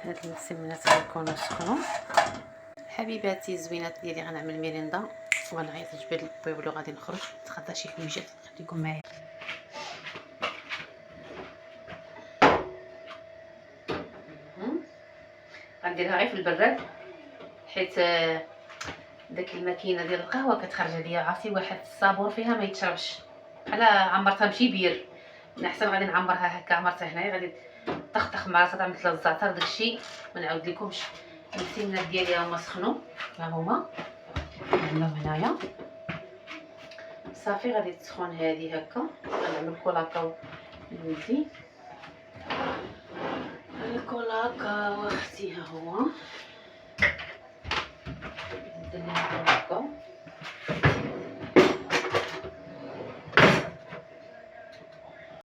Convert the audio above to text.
هاد السمنات غيكونوا سخنوا. حبيباتي الزوينات ديالي غنعمل ميريندا، وانا غير جبد البيض وغادي نخرج نتغدى شي حويجات. خليكم معايا. غنديرها غير في البراد، حيت داك الماكينه ديال القهوه كتخرج عليا عرفتي واحد الصابون فيها ما يتشربش، بحال عمرتها بشي بير. من احسن غادي نعمرها هكا، عمرتها هنايا غادي طخطخ مع راسها مثل الزعتر داكشي. ما نعاود لكمش. السمنات ديالي هما سخنوا، ها هما عندهم هنايا صافي. غادي تسخن هذه هكا. غنعمل كولاكاو لولدي، الكولاكاو اختي ها هو. درنا كولاكاو